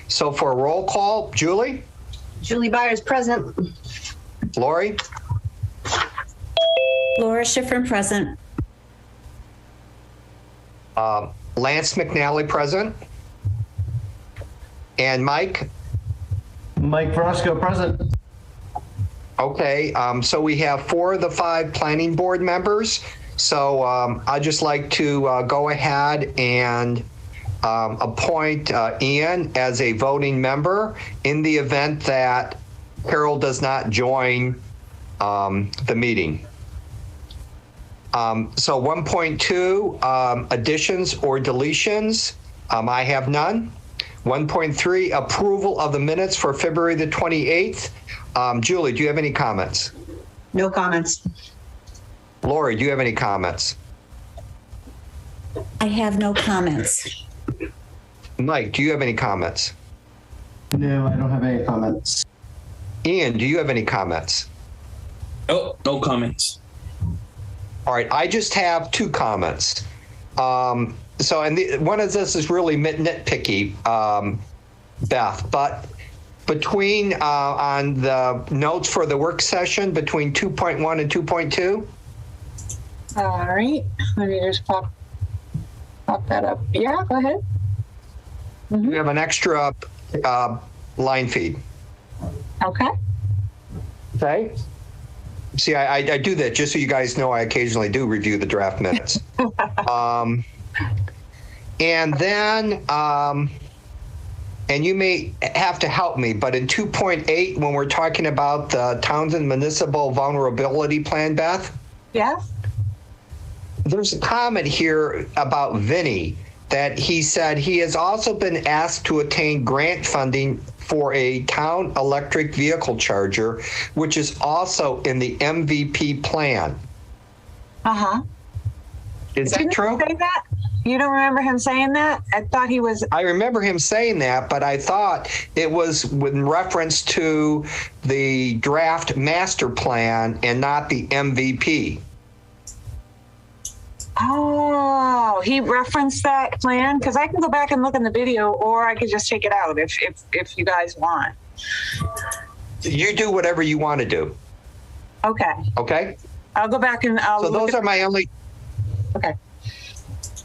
So for a roll call, Julie? Julie Byers, present. Lori? Laura Schifrin, present. Lance McNally, present. And Mike? Mike Verosco, present. Okay, so we have 4 of the 5 planning board members. So I'd just like to go ahead and appoint Ian as a voting member in the event that Carol does not join the meeting. So 1.2, additions or deletions. I have none. 1.3, approval of the minutes for February the 28th. Julie, do you have any comments? No comments. Lori, do you have any comments? I have no comments. Mike, do you have any comments? No, I don't have any comments. Ian, do you have any comments? Oh, no comments. All right, I just have 2 comments. One of this is really nitpicky, Beth, but between on the notes for the work session between 2.1 and 2.2. All right, let me just pop that up. Yeah, go ahead. We have an extra line feed. Okay. Okay. See, I do that just so you guys know I occasionally do review the draft minutes. And then, and you may have to help me, but in 2.8, when we're talking about the Townsend Municipal Vulnerability Plan, Beth? Yeah. There's a comment here about Vinny that he said he has also been asked to attain grant funding for a town electric vehicle charger, which is also in the MVP plan. Uh-huh. Is that true? Say that? You don't remember him saying that? I thought he was. I remember him saying that, but I thought it was in reference to the draft master plan and not the MVP. Oh, he referenced that plan? Because I can go back and look in the video, or I could just take it out if you guys want. You do whatever you want to do. Okay. Okay? I'll go back and I'll. So those are my only. Okay.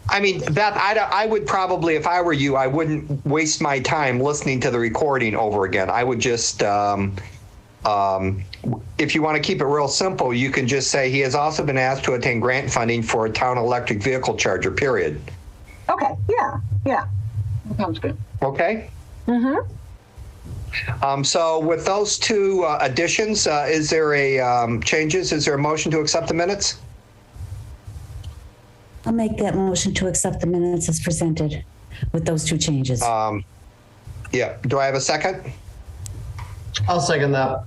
I mean, Beth, I would probably, if I were you, I wouldn't waste my time listening to the recording over again. I would just, if you want to keep it real simple, you can just say he has also been asked to attain grant funding for a town electric vehicle charger, period. Okay. Yeah. Yeah. That sounds good. Okay? Mm-hmm. So with those 2 additions, is there a changes? Is there a motion to accept the minutes? I'll make that motion to accept the minutes as presented with those 2 changes. Yeah. Do I have a second? I'll second that.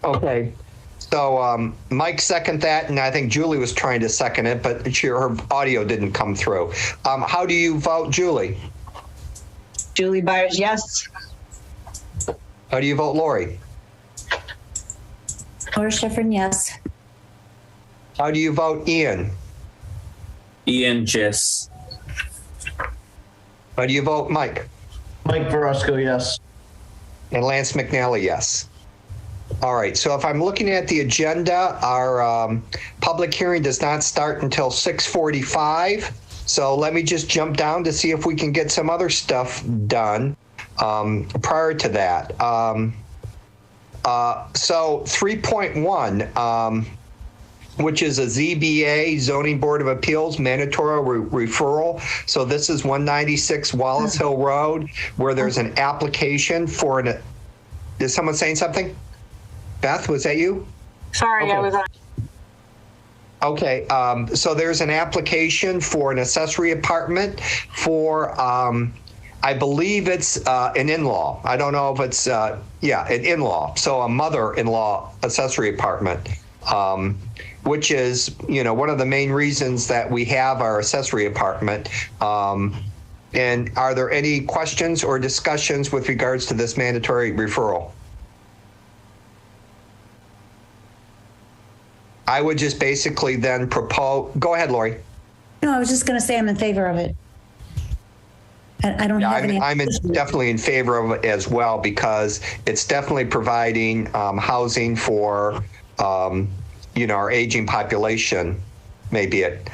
Okay. So Mike seconded that, and I think Julie was trying to second it, but her audio didn't come through. How do you vote, Julie? Julie Byers, yes. How do you vote, Lori? Laura Schifrin, yes. How do you vote, Ian? Ian, yes. How do you vote, Mike? Mike Verosco, yes. And Lance McNally, yes. All right, so if I'm looking at the agenda, our public hearing does not start until 6:45. So let me just jump down to see if we can get some other stuff done prior to that. So 3.1, which is a ZBA, Zoning Board of Appeals, mandatory referral. So this is 196 Wallace Hill Road, where there's an application for an, is someone saying something? Beth, was that you? Sorry, Okay. I was on. Okay, so there's an application for an accessory apartment for, I believe it's an in-law. I don't know if it's, yeah, an in-law. So a mother-in-law accessory apartment. Which is, you know, one of the main reasons that we have our accessory apartment. And are there any questions or discussions with regards to this mandatory referral? I would just basically then propose, go ahead, Lori. No, I was just going to say I'm in favor of it. I don't Yeah, have any. definitely in favor of it as well, because it's definitely providing housing for, our aging population, maybe it.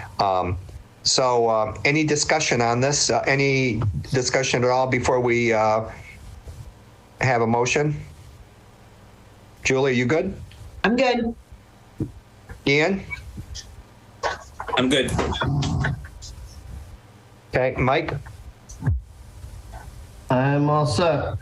So any discussion on this? Any discussion at all before we have a motion? Julie, you good? I'm good. Ian? I'm good. Okay, Mike? I'm all set.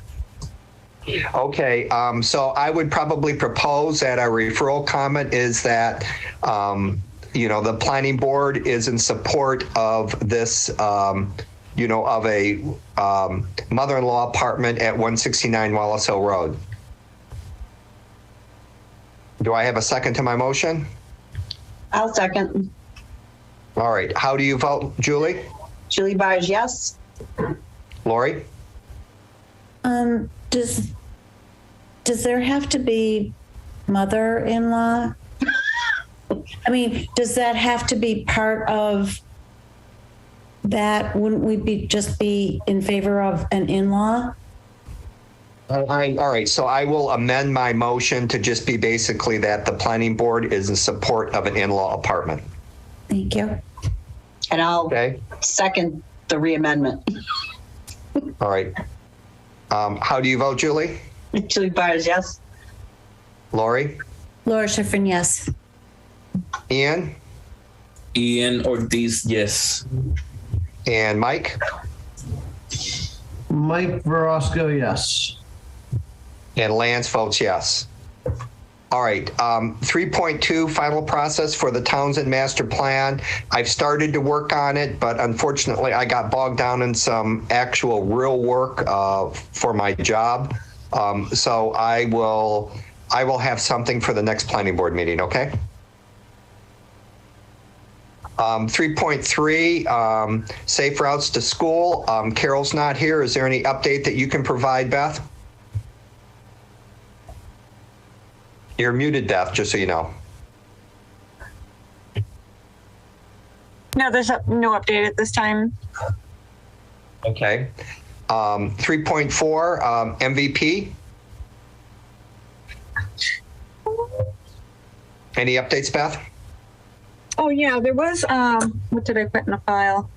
Okay, so I would probably propose that our referral comment is that, the planning board is in support of this, of a mother-in-law apartment at 169 Wallace Hill Road. Do I have a second to my motion? I'll second. All right, how do you vote, Julie? Julie Byers, yes. Lori? Does there have to be mother-in-law? I mean, does that have to be part of that? Wouldn't we just be in favor of an in-law? All right, so I will amend my motion to just be basically that the planning board is in support of an in-law apartment. Thank you. And I'll Okay, second the reamendment. all right. How do you vote, Julie? Julie Byers, yes. Lori? Laura Schifrin, yes. Ian? Ian Ortiz, yes. And Mike? Mike Verosco, yes. And Lance votes yes. All right, 3.2, final process for the Townsend master plan. I've started to work on it, but unfortunately I got bogged down in some actual real work for my job. So I will have something for the next planning board meeting, okay? 3.3, safe routes to school. Carol's not here. Is there any update that you can provide, Beth? You're muted, Beth, just so you know. No, there's no update at this time. Okay. 3.4, MVP. Any updates, Beth? Oh yeah, there was, what did I put in the file?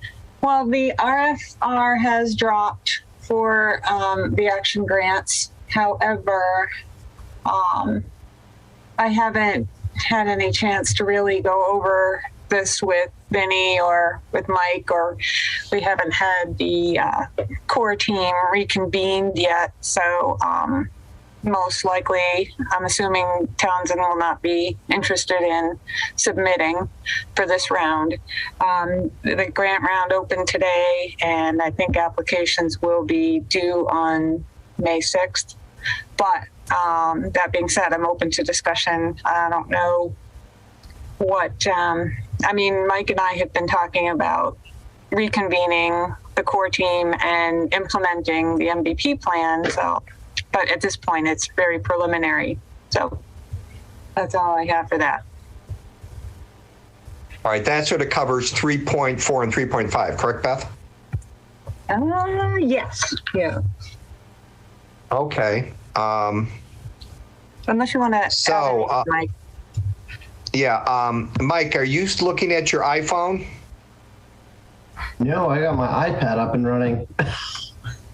Well, the RFR has dropped for the action grants. However, I haven't had any chance to really go over this with Vinny or with Mike, or we haven't had the core team reconvened yet. So most likely, I'm assuming Townsend will not be interested in submitting for this round. The grant round opened today, and I think applications will be due on May 6th. But that being said, I'm open to discussion. I don't know what, Mike and I have been talking about reconvening the core team and implementing the MVP plan. So, but at this point, it's very preliminary. So that's all I have for that. All right, that sort of covers 3.4 and 3.5, correct, Beth? Yes. Yeah. Okay. Unless you want to. So, Mike. Yeah, Mike, are you looking at your iPhone? No, I got my iPad up and running.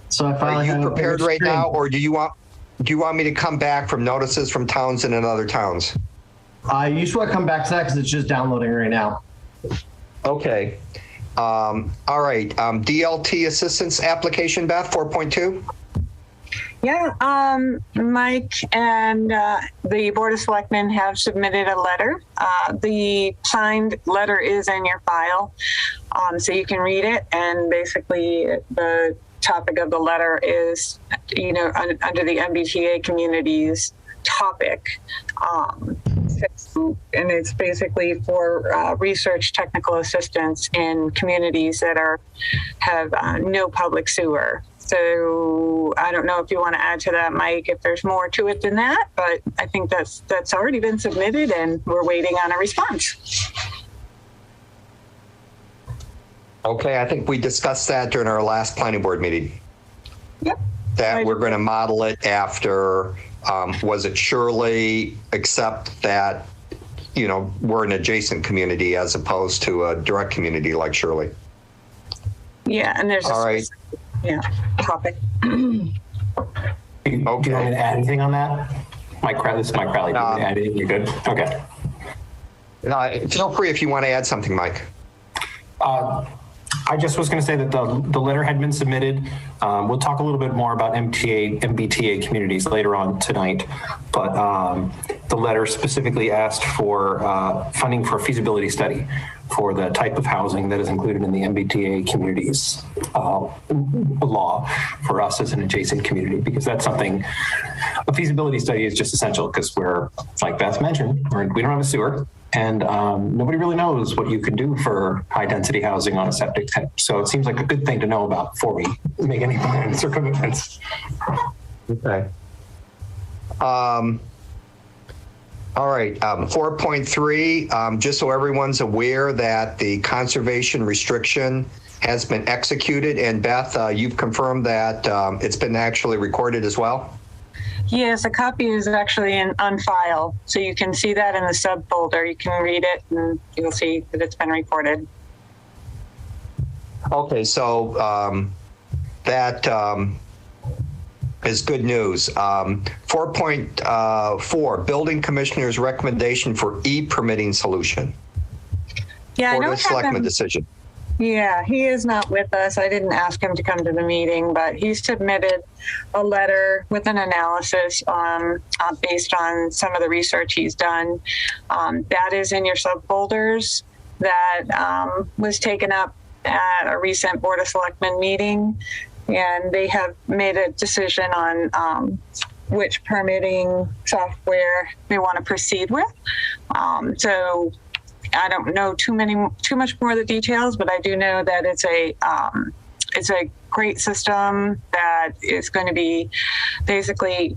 So I finally Are have you a bigger prepared right screen. now, or do you want me to come back from notices from Townsend and other towns? I usually want to come back to that because it's just downloading right now. Okay. All right. DLT assistance application, Beth, 4.2. Yeah, Mike and the Board of Selectmen have submitted a letter. The signed letter is in your file, so you can read it. And basically, the topic of the letter is, under the Mbta Communities topic. And it's basically for research technical assistance in communities that have no public sewer. So I don't know if you want to add to that, Mike, if there's more to it than that, but I think that's already been submitted and we're waiting on a response. Okay, I think we discussed that during our last planning board meeting. Yep. That we're going to model it after, was it Shirley, except that, you know, we're an adjacent community as opposed to a direct community like Shirley. Yeah, and there's All right. topic. Do you want me to add anything on that? This is Mike Crowley. Do you want me to add anything? You're good? Okay. Feel free if you want to add something, Mike. I just was going to say that the letter had been submitted. We'll talk a little bit more about Mbta Communities later on tonight, but the letter specifically asked for funding for a feasibility study for the type of housing that is included in the Mbta Communities law for us as an adjacent community, because that's something, a feasibility study is just essential because we're, like Beth mentioned, we don't have a sewer. And nobody really knows what you can do for high density housing on a septic tank. So it seems like a good thing to know about before we make any plans or commitments. Okay. All right, 4.3, just so everyone's aware that the conservation restriction has been executed. And Beth, you've confirmed that it's been actually recorded as well? Yes, a copy is actually on file, so you can see that in the subfolder. You can read it, and you'll see that it's been recorded. Okay, so that is good news. 4.4, building commissioner's recommendation for e-permitting solution. Yeah, I know Board of it Selectmen happened. decision. Yeah, he is not with us. I didn't ask him to come to the meeting, but he submitted a letter with an analysis based on some of the research he's done. That is in your subfolders. That was taken up at a recent Board of Selectmen meeting, and they have made a decision on which permitting software they want to proceed with. So I don't know too much more of the details, but I do know that it's a great system that is going to be basically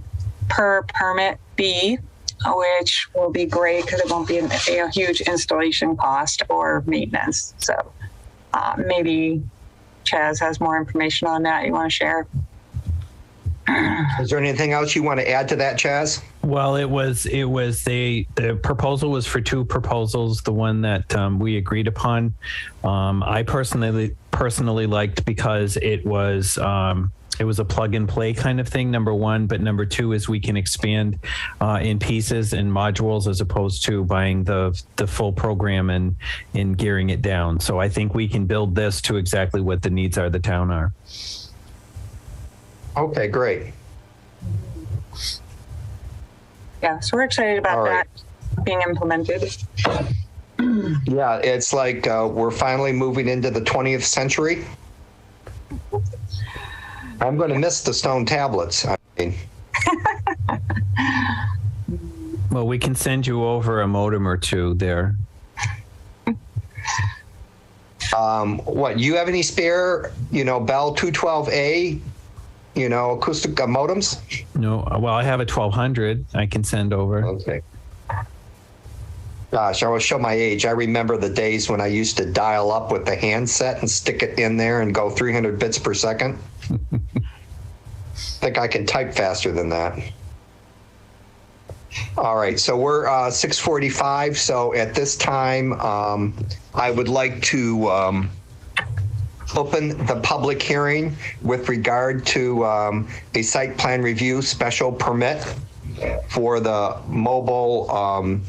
per permit fee, which will be great because it won't be a huge installation cost or maintenance. So maybe Chaz has more information on that you want to share. Is there anything else you want to add to that, Chaz? Well, the proposal was for two proposals. The one that we agreed upon, I personally liked because it was a plug and play kind of thing, number one, but number two is we can expand in pieces and modules as opposed to buying the full program and gearing it down. So I think we can build this to exactly what the needs are the town are. Okay, great. Yeah, so we're excited about that being implemented. Yeah, it's like we're finally moving into the 20th century. I'm going to miss the stone tablets. I mean, well, we can send you over a modem or two there. What, you have any spare, Bell 212A, acoustic modems? No, well, I have a 1200 I can send over. Okay. Gosh, I will show my age. I remember the days when I used to dial up with the handset and stick it in there and go 300 bits per second. I think I can type faster than that. All right, so we're 6:45. So at this time, I would like to open the public hearing with regard to a site plan review special permit for the mobile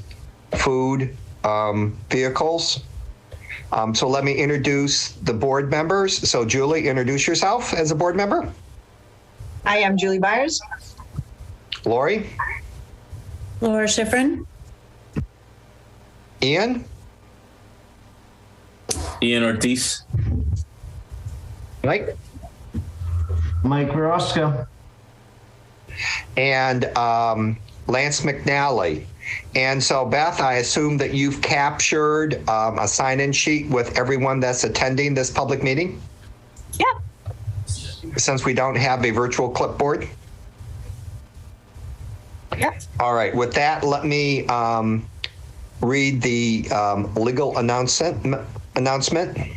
food vehicles. So let me introduce the board members. So Julie, introduce yourself as a board member. I am Julie Byers. Lori. Laura Schifrin. Ian. Ian Ortiz. Mike. Mike Roscoe. And Lance McNally. And so, Beth, I assume that you've captured a sign-in sheet with everyone that's attending this public meeting? Yeah. Since we don't have a virtual clipboard? Yep. All right. With that, let me read the legal announcement.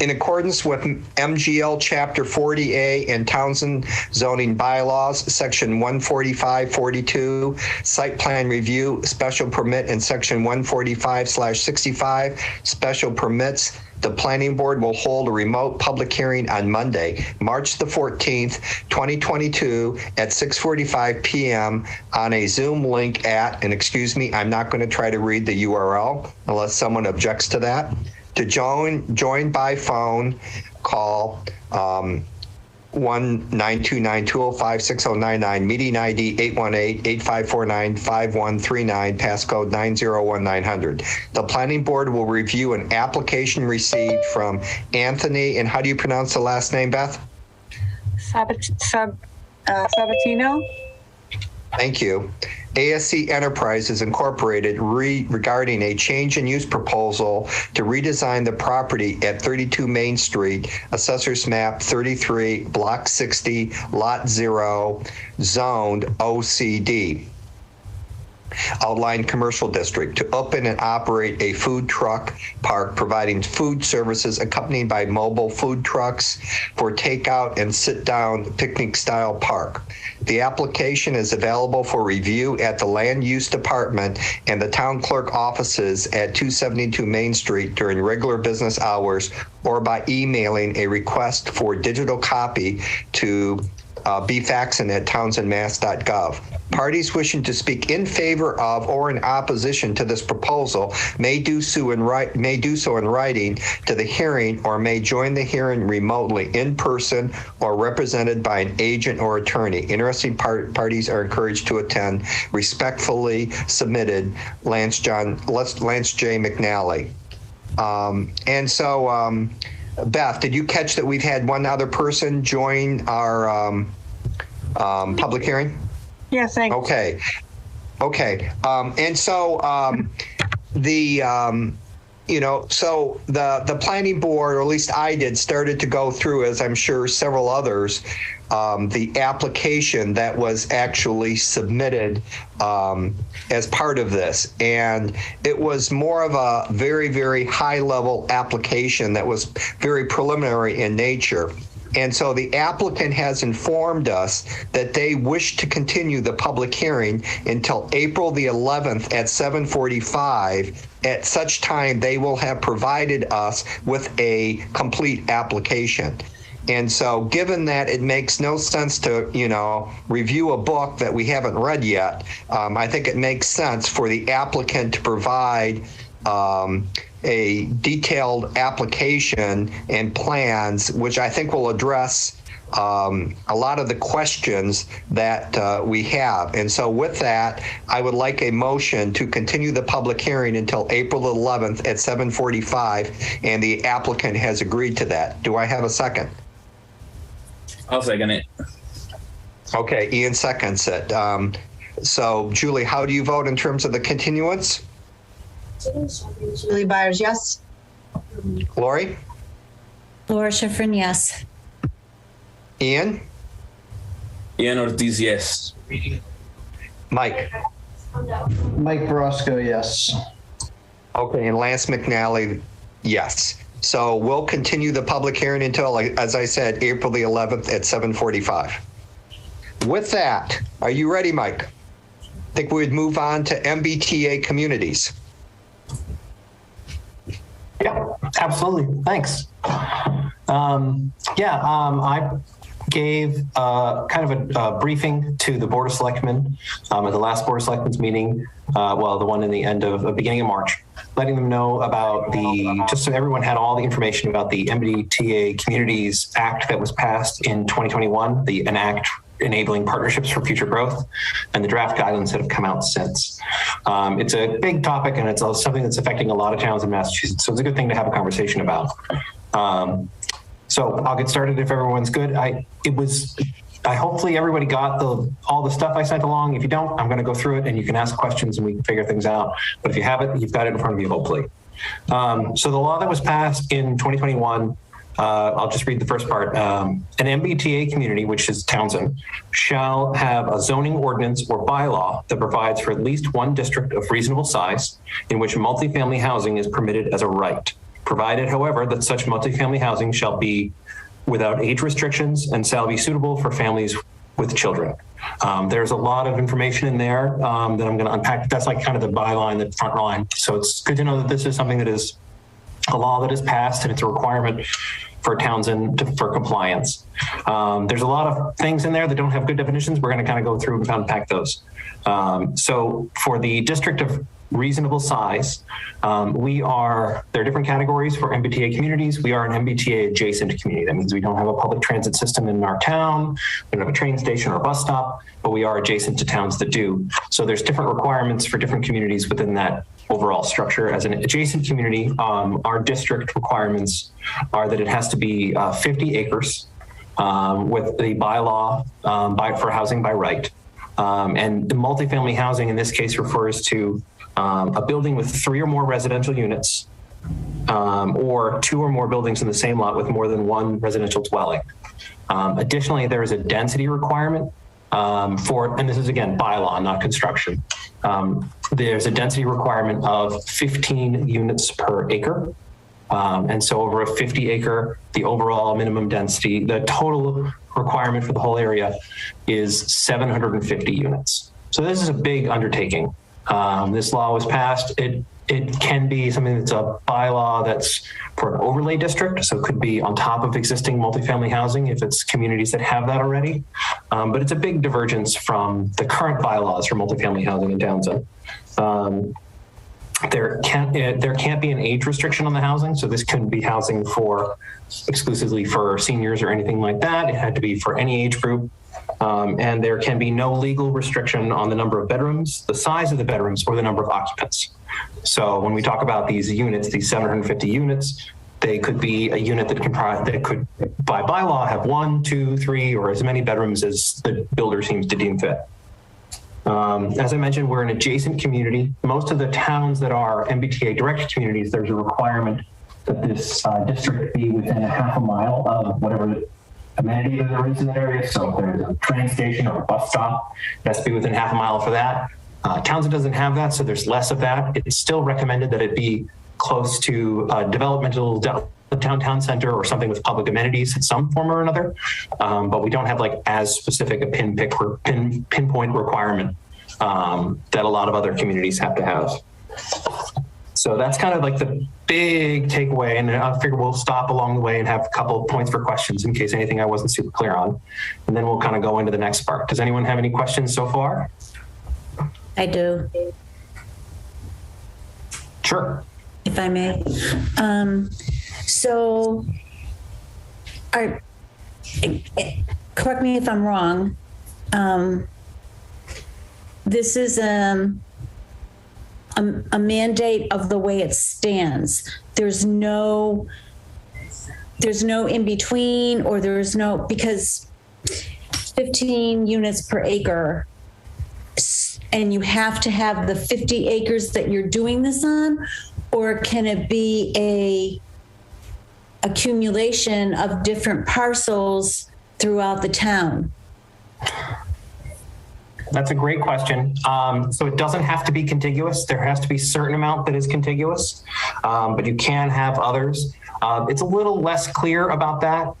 In accordance with MGL Chapter 40A and Townsend zoning bylaws, Section 145-42, site plan review, special permit, and Section 145/65, special permits, the planning board will hold a remote public hearing on Monday, March the 14th, 2022 at 6:45 p.m. on a Zoom link at, and excuse me, I'm not going to try to read the URL unless someone objects to that. To join by phone, call 1-929-205-6099, meeting ID 818-8549-5139, passcode 901900. The planning board will review an application received from Anthony, and how do you pronounce the last name, Beth? Sabatino? Thank you. ASC Enterprises Incorporated regarding a change in use proposal to redesign the property at 32 Main Street, Assessor's Map 33, Block 60, Lot 0, zoned OCD. Outline Commercial District to open and operate a food truck park providing food services accompanied by mobile food trucks for takeout and sit-down picnic style park. The application is available for review at the Land Use Department and the Town Clerk offices at 272 Main Street during regular business hours or by emailing a request for digital copy to bfaxon@townsendmass.gov. Parties wishing to speak in favor of or in opposition to this proposal may do so in writing to the hearing or may join the hearing remotely in person or represented by an agent or attorney. Interested parties are encouraged to attend. Respectfully submitted, Lance J. McNally. Beth, did you catch that we've had one other person join our public hearing? Yeah, thanks. Okay. The planning board, or at least I did, started to go through, as I'm sure several others, the application that was actually submitted as part of this. And it was more of a very, very high level application that was very preliminary in nature. And so the applicant has informed us that they wish to continue the public hearing until April the 11th at 7:45. At such time, they will have provided us with a complete application. And so given that it makes no sense to, review a book that we haven't read yet, I think it makes sense for the applicant to provide a detailed application and plans, which I think will address a lot of the questions that we have. And so with that, I would like a motion to continue the public hearing until April 11th at 7:45, and the applicant has agreed to that. Do I have a second? I'll second it. Okay, Ian seconds it. So Julie, how do you vote in terms of the continuance? Julie Byers, yes. Lori? Laura Schifrin, yes. Ian? Ian Ortiz, yes. Mike? Mike Brosco, yes. Okay, and Lance McNally, yes. So we'll continue the public hearing until, as I said, April the 11th at 7:45. With that, are you ready, Mike? I think we'd move on to MBTA Communities. Yeah, absolutely. Thanks. I gave kind of a briefing to the Board of Selectmen at the last Board of Selectmen's meeting, the one in the beginning of March, letting them know about just so everyone had all the information about the Mbta Communities Act that was passed in 2021, an act enabling partnerships for future growth, and the draft guidelines that have come out since. It's a big topic, and it's something that's affecting a lot of towns in Massachusetts, so it's a good thing to have a conversation about. So I'll get started if everyone's good. Hopefully everybody got all the stuff I sent along. If you don't, I'm going to go through it, and you can ask questions, and we can figure things out. But if you have it, you've got it in front of you, hopefully. So the law that was passed in 2021, I'll just read the first part. An MBTA community, which is Townsend, shall have a zoning ordinance or bylaw that provides for at least one district of reasonable size in which multifamily housing is permitted as a right. provided, however, that such multifamily housing shall be without age restrictions and shall be suitable for families with children. There's a lot of information in there that I'm going to unpack. That's like kind of the byline, the front line. So it's good to know that this is something that is a law that is passed and it's a requirement for Townsend for compliance. There's a lot of things in there that don't have good definitions. We're going to kind of go through and unpack those. So for the district of reasonable size, there are different categories for MBTA communities. We are an MBTA adjacent community. That means we don't have a public transit system in our town. We don't have a train station or a bus stop, but we are adjacent to towns that do. So there's different requirements for different communities within that overall structure. As an adjacent community, our district requirements are that it has to be 50 acres with the bylaw for housing by right. And the multifamily housing in this case refers to a building with 3 or more residential units or 2 or more buildings in the same lot with more than 1 residential dwelling. Additionally, there is a density requirement and this is again bylaw, not construction. There's a density requirement of 15 units per acre. And so over a 50 acre, the overall minimum density, the total requirement for the whole area is 750 units. So this is a big undertaking. This law was passed. It can be something that's a bylaw that's for an overlay district. So it could be on top of existing multifamily housing if it's communities that have that already. But it's a big divergence from the current bylaws for multifamily housing in Townsend. There can't be an age restriction on the housing. So this couldn't be housing exclusively for seniors or anything like that. It had to be for any age group. And there can be no legal restriction on the number of bedrooms, the size of the bedrooms, or the number of occupants. So when we talk about these units, these 750 units, they could be a unit that could, by bylaw, have 1, 2, 3, or as many bedrooms as the builder seems to deem fit. As I mentioned, we're an adjacent community. Most of the towns that are MBTA direct communities, there's a requirement that this district be within a half a mile of whatever amenity there is in that area. So if there's a train station or a bus stop, it has to be within half a mile for that. Townsend doesn't have that, so there's less of that. It's still recommended that it be close to a developmental downtown center or something with public amenities in some form or another. But we don't have like as specific a pinpoint requirement that a lot of other communities have to have. So that's kind of like the big takeaway. And I figure we'll stop along the way and have a couple of points for questions in case anything I wasn't super clear on. And then we'll kind of go into the next part. Does anyone have any questions so far? I do. Sure. If I may. So, correct me if I'm wrong. This is a mandate of the way it stands. There's no in between, or there's no, because 15 units per acre, and you have to have the 50 acres that you're doing this on, or can it be a accumulation of different parcels throughout the town? That's a great question. So it doesn't have to be contiguous. There has to be a certain amount that is contiguous, but you can have others. It's a little less clear about that.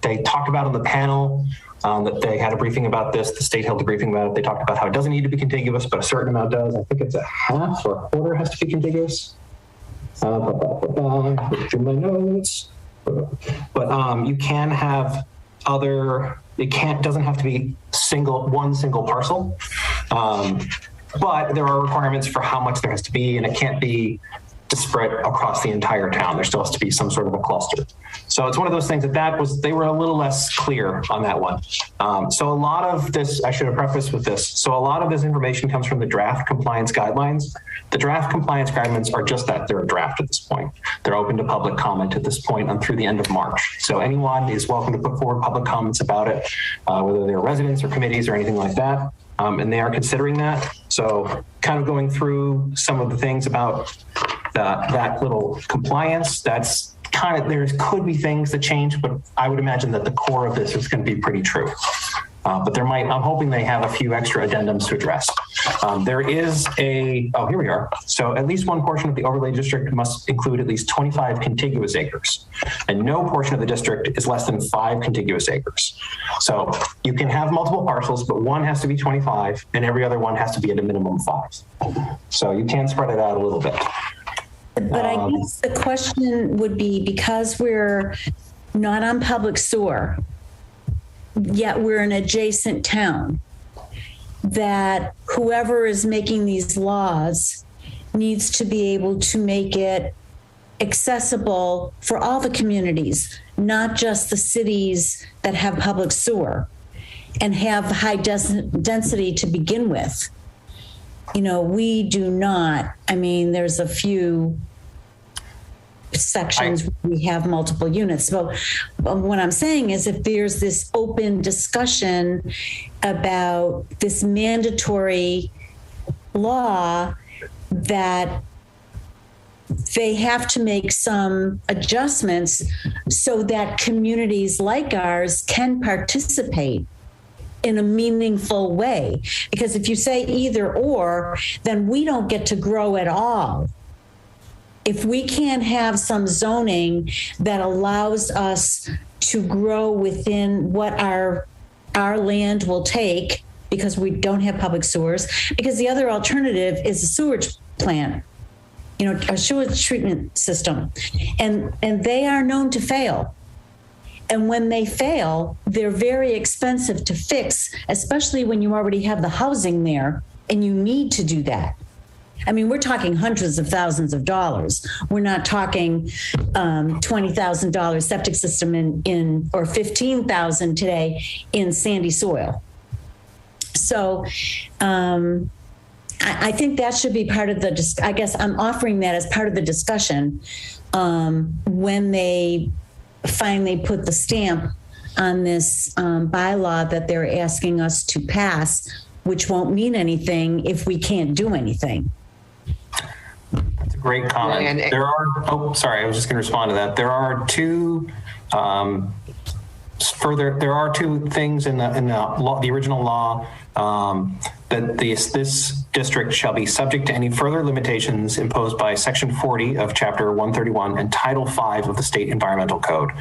They talked about on the panel that they had a briefing about this. The state held a briefing about it. They talked about how it doesn't need to be contiguous, but a certain amount does. I think it's a half or a quarter has to be contiguous. To my notes. But you can have other. Doesn't have to be one single parcel, but there are requirements for how much there has to be, and it can't be disparate across the entire town. There still has to be some sort of a cluster. So it's one of those things they were a little less clear on that one. So a lot of this, I should have prefaced with this. So a lot of this information comes from the draft compliance guidelines. The draft compliance guidelines are just that, they're a draft at this point. They're open to public comment at this point and through the end of March. So anyone is welcome to put forward public comments about it, whether they're residents or committees or anything like that. And they are considering that. So kind of going through some of the things about that little compliance, that's kind of, there could be things that change, but I would imagine that the core of this is going to be pretty true. But I'm hoping they have a few extra addendums to address. There is here we are. So at least one portion of the overlay district must include at least 25 contiguous acres, and no portion of the district is less than 5 contiguous acres. So you can have multiple parcels, but one has to be 25 and every other one has to be at a minimum 5. So you can spread it out a little bit. But I guess the question would be, because we're not on public sewer, yet we're an adjacent town, that whoever is making these laws needs to be able to make it accessible for all the communities, not just the cities that have public sewer and have high density to begin with. You know, we do not. I mean, there's a few sections where we have multiple units. So what I'm saying is, if there's this open discussion about this mandatory law, that they have to make some adjustments so that communities like ours can participate in a meaningful way. Because if you say either or, then we don't get to grow at all. If we can't have some zoning that allows us to grow within what our land will take, because we don't have public sewers, because the other alternative is a sewage plant, you know, a sewage treatment system, and they are known to fail. And when they fail, they're very expensive to fix, especially when you already have the housing there and you need to do that. I mean, we're talking hundreds of thousands of dollars. We're not talking $20,000 septic system in or $15,000 today in sandy soil. So I think that should be part of the, I guess I'm offering that as part of the discussion when they finally put the stamp on this bylaw that they're asking us to pass, which won't mean anything if we can't do anything. That's a great comment. There are, sorry, I was just going to respond to that. There are two things in the original law that this district shall be subject to any further limitations imposed by Section 40 of Chapter 131 and Title 5 of the State Environmental Code,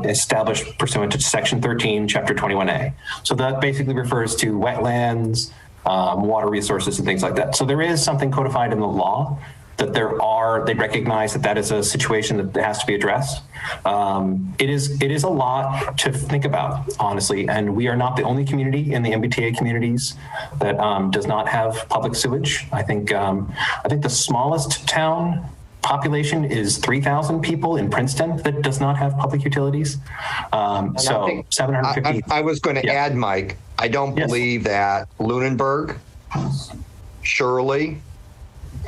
established pursuant to Section 13, Chapter 21A. So that basically refers to wetlands, water resources, and things like that. So there is something codified in the law that they recognize that is a situation that has to be addressed. It is a lot to think about, honestly, and we are not the only community in the MBTA communities that does not have public sewage. I think the smallest town population is 3,000 people in Princeton that does not have public utilities. So 750. I was going to add, Mike, I don't believe that Lunenburg, Shirley,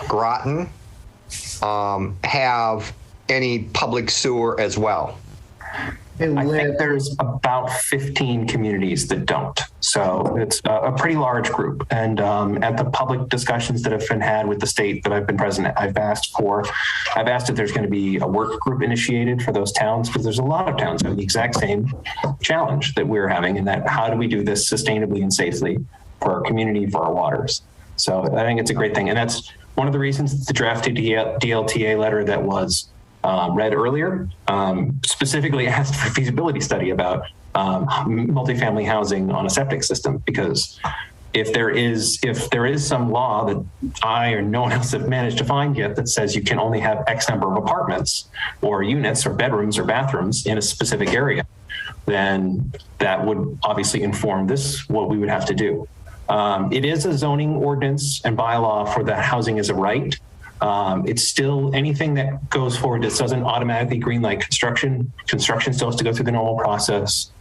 Groton have any public sewer as well. I think there's about 15 communities that don't. So it's a pretty large group. And at the public discussions that have been had with the state that I've been present at, I've asked if there's going to be a work group initiated for those towns, because there's a lot of towns that have the exact same challenge that we're having, and that how do we do this sustainably and safely for our community, for our waters. So I think it's a great thing. And that's one of the reasons the draft DLTA letter that was read earlier specifically asked for a feasibility study about multifamily housing on a septic system, because if there is some law that I or no one else have managed to find yet that says you can only have X number of apartments or units or bedrooms or bathrooms in a specific area, then that would obviously inform what we would have to do. It is a zoning ordinance and bylaw for the housing as a right. It's still anything that goes forward that doesn't automatically green light construction. Construction still has to go through the normal process,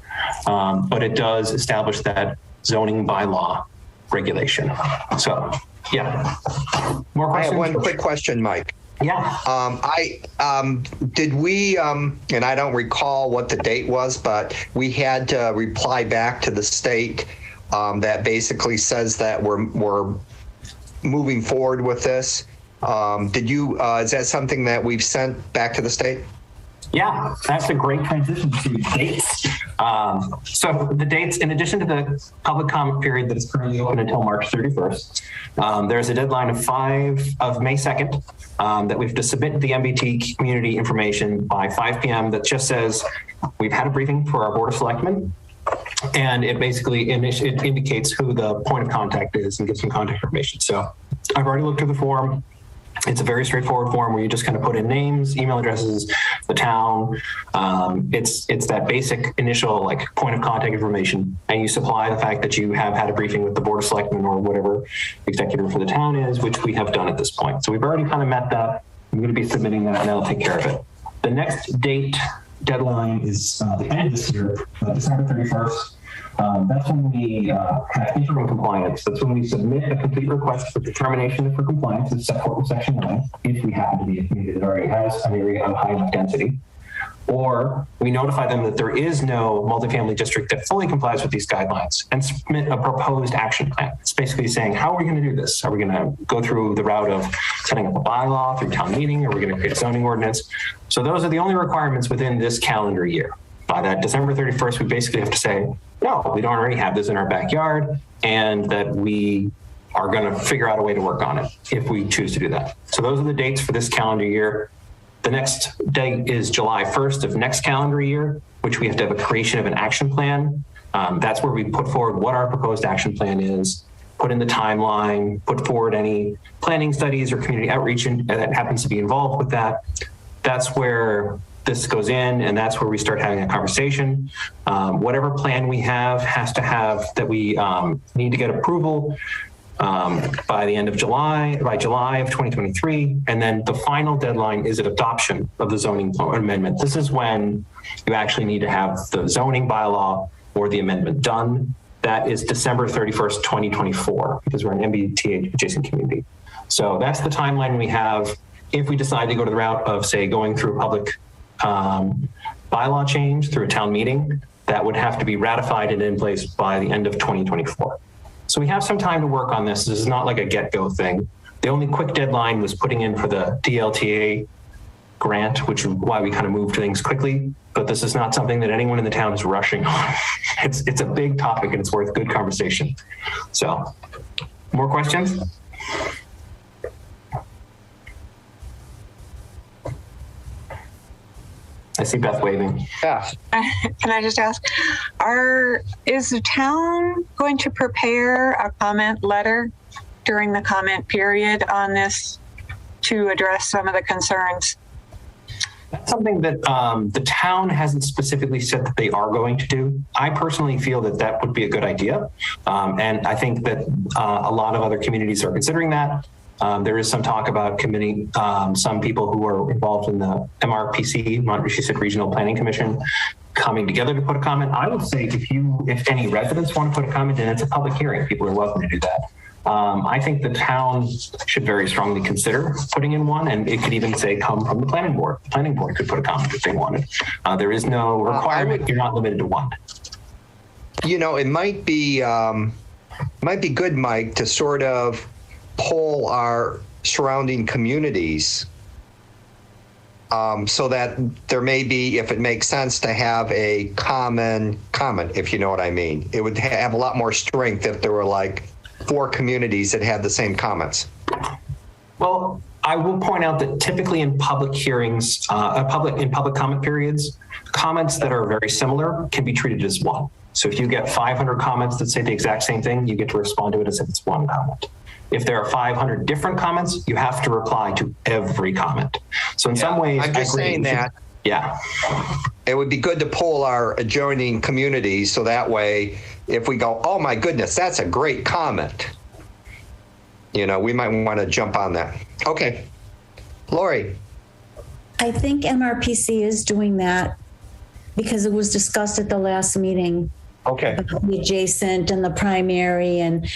but it does establish that zoning bylaw regulation. So, yeah. More questions? I have one quick question, Mike. Yeah. Did we, and I don't recall what the date was, but we had to reply back to the state that basically says that we're moving forward with this. Did you, is that something that we've sent back to the state? Yeah, that's a great transition to dates. So the dates, in addition to the public comment period that is currently open until March 31st, there's a deadline of May 2nd that we have to submit the MBT community information by 5 p.m. that just says we've had a briefing for our Board of Selectmen, and it basically it indicates who the point of contact is and gives some contact information. So I've already looked through the form. It's a very straightforward form where you just kind of put in names, email addresses, the town. It's that basic initial like point of contact information, and you supply the fact that you have had a briefing with the Board of Selectmen or whatever executive for the town is, which we have done at this point. So we've already kind of met that. I'm going to be submitting that, and that'll take care of it. The next deadline is the end of this year, December 31st. That's when we have interim compliance. That's when we submit a complete request for determination for compliance as set forth in Section 9, if we happen to be a community that already has an area of high enough density. Or we notify them that there is no multifamily district that fully complies with these guidelines and submit a proposed action plan. It's basically saying, how are we going to do this? Are we going to go through the route of setting up a bylaw through town meeting? Are we going to create a zoning ordinance? So those are the only requirements within this calendar year. By that December 31st, we basically have to say, no, we don't already have this in our backyard, and that we are going to figure out a way to work on it if we choose to do that. So those are the dates for this calendar year. The next date is July 1st of next calendar year, which we have to have a creation of an action plan. That's where we put forward what our proposed action plan is, put in the timeline, put forward any planning studies or community outreach that happens to be involved with that. That's where this goes in, and that's where we start having a conversation. Whatever plan we have has to have that we need to get approval by the end of July, by July of 2023. And then the final deadline is at adoption of the zoning amendment. This is when you actually need to have the zoning bylaw or the amendment done. That is December 31st, 2024, because we're an MBTA adjacent community. So that's the timeline we have. If we decide to go to the route of, say, going through public bylaw change through a town meeting, that would have to be ratified and in place by the end of 2024. So we have some time to work on this. This is not like a get-go thing. The only quick deadline was putting in for the DLTA grant, which is why we kind of moved things quickly. But this is not something that anyone in the town is rushing on. It's a big topic, and it's worth good conversation. So, more questions? I see Beth waving. Yeah. Can I just ask, is the town going to prepare a comment letter during the comment period on this to address some of the concerns? That's something that the town hasn't specifically said that they are going to do. I personally feel that that would be a good idea. And I think that a lot of other communities are considering that. There is some talk about committing some people who are involved in the MRPC, Massachusetts Regional Planning Commission, coming together to put a comment. I would say if any residents want to put a comment in, it's a public hearing. People are welcome to do that. I think the town should very strongly consider putting in one, and it could even say come from the planning board. The planning board could put a comment if they wanted. There is no requirement. You're not limited to one. You know, it might be good, Mike, to sort of poll our surrounding communities so that there may be, if it makes sense, to have a common comment, if you know what I mean. It would have a lot more strength if there were like 4 communities that had the same comments. Well, I will point out that typically in public hearings, in public comment periods, comments that are very similar can be treated as one. So if you get 500 comments that say the exact same thing, you get to respond to it as if it's one comment. If there are 500 different comments, you have to reply to every comment. So in some ways, I'm just saying that. Yeah. It would be good to poll our adjoining communities so that way, if we go, oh my goodness, that's a great comment, you know, we might want to jump on that. Okay. Lori. I think MRPC is doing that because it was discussed at the last meeting. Okay. The adjacent and the primary and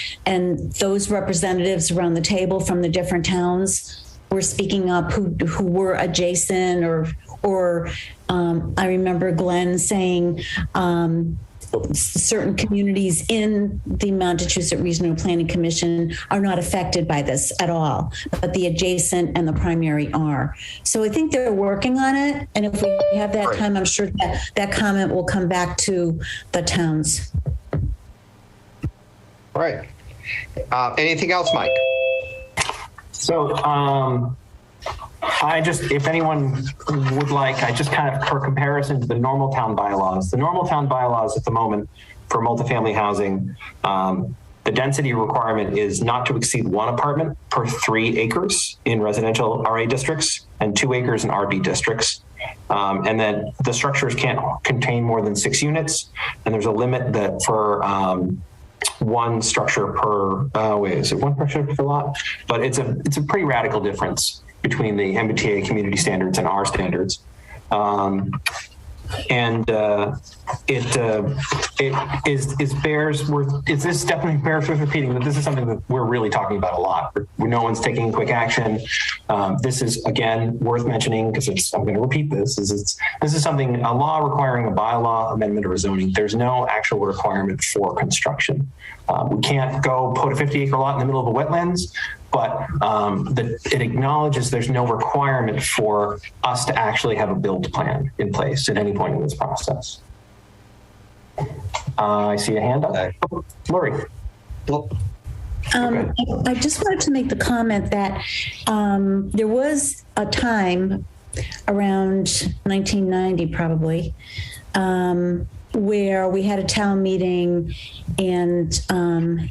those representatives around the table from the different towns were speaking up who were adjacent or I remember Glenn saying certain communities in the Montechusett Regional Planning Commission are not affected by this at all, but the adjacent and the primary are. So I think they're working on it. And if we have that time, I'm sure that comment will come back to the towns. Right. Anything else, Mike? So if anyone would like, I just kind of, for comparison to the normal town bylaws, the normal town bylaws at the moment for multifamily housing, the density requirement is not to exceed 1 apartment per 3 acres in residential RA districts and 2 acres in RB districts. And then the structures can't contain more than 6 units. And there's a limit that for one structure per, is it 1 structure per lot? But it's a pretty radical difference between the Mbta community standards and our standards. This definitely bears worth repeating that this is something that we're really talking about a lot. No one's taking quick action. This is, again, worth mentioning because I'm going to repeat this. This is something, a law requiring a bylaw amendment or a zoning. There's no actual requirement for construction. We can't go put a 50-acre lot in the middle of the wetlands, but it acknowledges there's no requirement for us to actually have a build plan in place at any point in this process. I see a hand up. Lori. I just wanted to make the comment that there was a time around 1990 probably where we had a town meeting and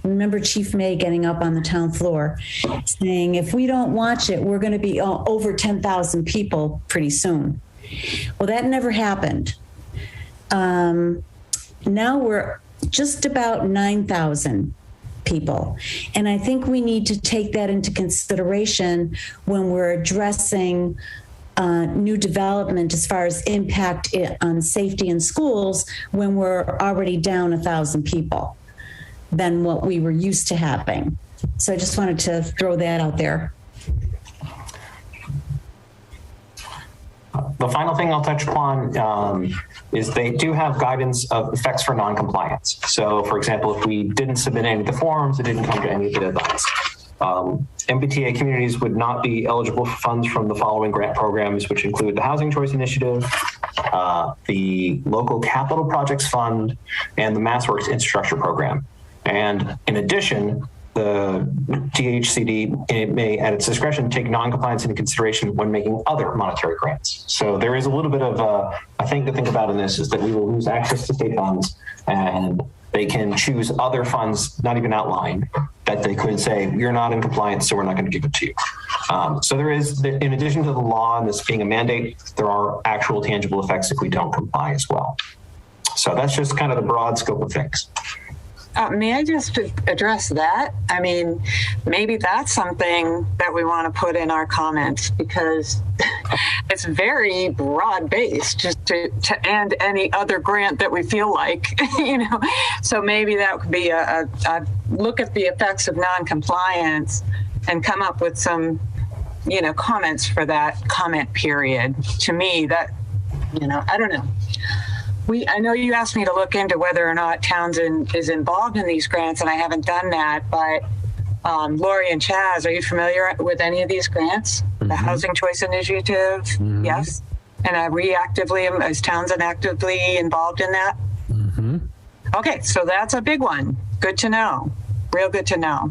remember Chief May getting up on the town floor saying, if we don't watch it, we're going to be over 10,000 people pretty soon. Well, that never happened. Now we're just about 9,000 people. And I think we need to take that into consideration when we're addressing new development as far as impact on safety in schools when we're already down 1,000 people than what we were used to having. So I just wanted to throw that out there. The final thing I'll touch upon is they do have guidance of effects for noncompliance. So, for example, if we didn't submit any of the forms, it didn't come to any of the deadlines. Mbta communities would not be eligible for funds from the following grant programs, which include the Housing Choice Initiative, the Local Capital Projects Fund, and the MassWorks Infrastructure Program. And in addition, the DHCD may, at its discretion, take noncompliance into consideration when making other monetary grants. So there is a little bit of a thing to think about in this is that we will lose access to state funds, and they can choose other funds, not even outlined, that they could say, you're not in compliance, so we're not going to give it to you. So there is, in addition to the law and this being a mandate, there are actual tangible effects if we don't comply as well. So that's just kind of the broad scope of things. May I just address that? I mean, maybe that's something that we want to put in our comments because it's very broad based just to end any other grant that we feel like, you know. So maybe that could be a look at the effects of non-compliance and come up with some, you know, comments for that comment period. To me, that, you know, I don't know. I know you asked me to look into whether or not Townsend is involved in these grants, and I haven't done that, but Lori and Chaz, are you familiar with any of these grants? Mm-hmm. The Housing Choice Initiative? Mm-hmm. Yes. And is Townsend actively involved in that? Mm-hmm. Okay, so that's a big one. Good to know. Real good to know.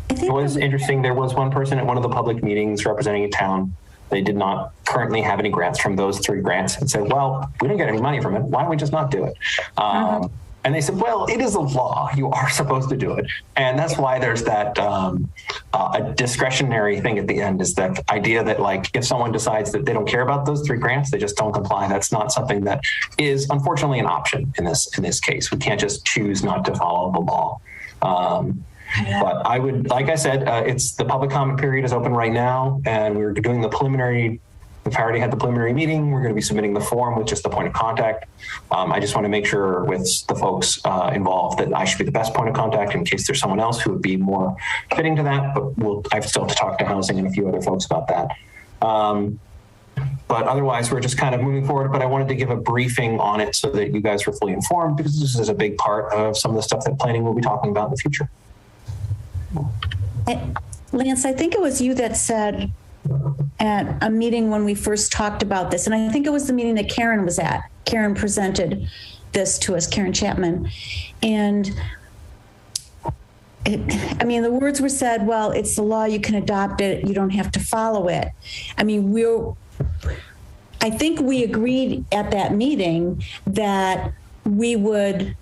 It was interesting. There was one person at one of the public meetings representing a town. They did not currently have any grants from those 3 grants and said, well, we didn't get any money from it. Why don't we just not do it? And they said, well, it is a law. You are supposed to do it. And that's why there's that a discretionary thing at the end is that idea that like if someone decides that they don't care about those 3 grants, they just don't comply. That's not something that is unfortunately an option in this case. We can't just choose not to follow the law. But I would, like I said, it's the public comment period is open right now, and we're doing the preliminary. We've already had the preliminary meeting. We're going to be submitting the form with just the point of contact. I just want to make sure with the folks involved that I should be the best point of contact in case there's someone else who would be more fitting to that. But I still have to talk to housing and a few other folks about that. But otherwise, we're just kind of moving forward. But I wanted to give a briefing on it so that you guys are fully informed, because this is a big part of some of the stuff that planning will be talking about in the future. Lance, I think it was you that said at a meeting when we first talked about this, and I think it was the meeting that Karen was at. Karen presented this to us, Karen Chapman. And the words were said, well, it's the law, you can adopt it, you don't have to follow it. I mean, I think we agreed at that meeting that we would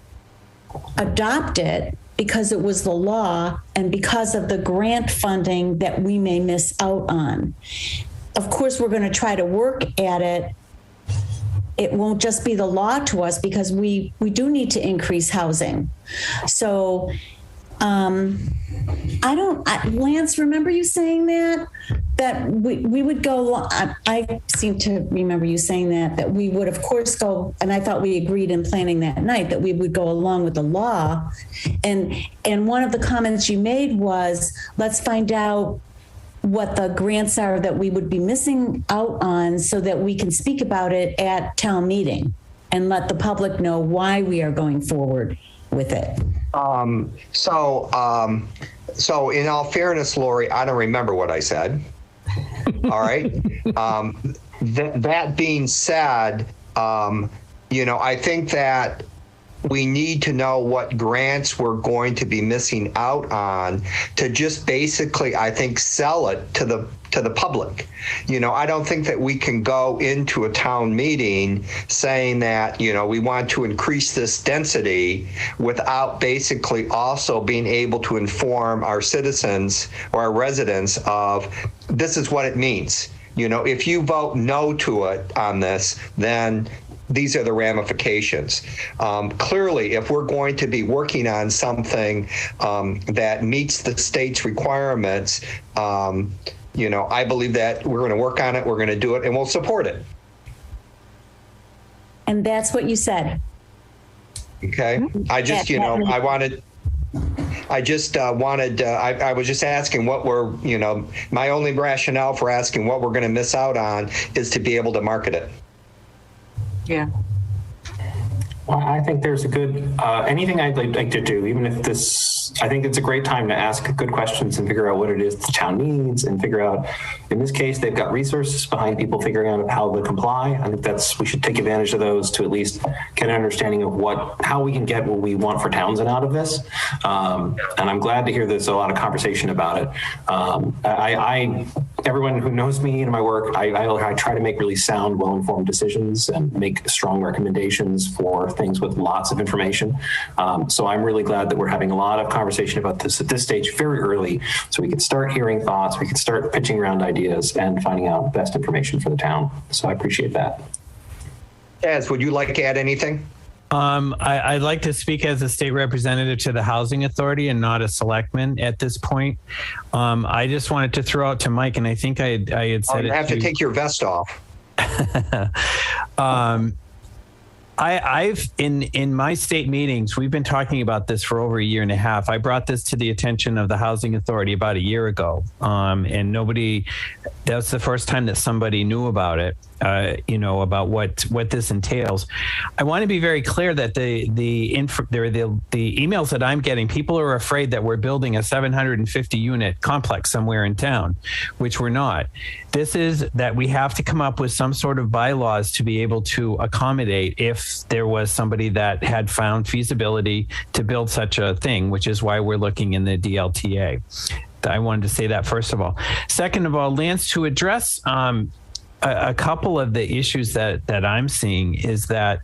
adopt it because it was the law and because of the grant funding that we may miss out on. Of course, we're going to try to work at it. It won't just be the law to us because we do need to increase housing. So Lance, remember you saying that we would go, I seem to remember you saying that we would of course go, and I thought we agreed in planning that night that we would go along with the law. And one of the comments you made was, let's find out what the grants are that we would be missing out on so that we can speak about it at town meeting and let the public know why we are going forward with it. So in all fairness, Lori, I don't remember what I said. All right. That being said, I think that we need to know what grants we're going to be missing out on to just basically, I think, sell it to the public. I don't think that we can go into a town meeting saying that, we want to increase this density without basically also being able to inform our citizens or our residents of this is what it means. If you vote no to it on this, then these are the ramifications. Clearly, if we're going to be working on something that meets the state's requirements, I believe that we're going to work on it, we're going to do it, and we'll support it. And that's what you said. Okay. I just, I was just asking what we're, my only rationale for asking what we're going to miss out on is to be able to market it. Yeah. Well, I think there's a good, anything I'd like to do, even if I think it's a great time to ask good questions and figure out what it is the town needs and figure out, in this case, they've got resources behind people figuring out how to comply. I think we should take advantage of those to at least get an understanding of how we can get what we want for Townsend out of this. And I'm glad to hear there's a lot of conversation about it. Everyone who knows me and my work, I try to make really sound, well-informed decisions and make strong recommendations for things with lots of information. So I'm really glad that we're having a lot of conversation about this at this stage very early, so we can start hearing thoughts, we can start pitching around ideas and finding out best information for the town. So I appreciate that. Chaz, would you like to add anything? I'd like to speak as a state representative to the Housing Authority and not a selectman at this point. I just wanted to throw out to Mike, and I think I had said you have to take your vest off. I've in my state meetings, we've been talking about this for over a year and a half. I brought this to the attention of the Housing Authority about a year ago, and that was the first time that somebody knew about it, about what this entails. I want to be very clear that the emails that I'm getting, people are afraid that we're building a 750 unit complex somewhere in town, which we're not. This is that we have to come up with some sort of bylaws to be able to accommodate if there was somebody that had found feasibility to build such a thing, which is why we're looking in the DLTA. I wanted to say that first of all. Second of all, Lance, to address a couple of the issues that I'm seeing is that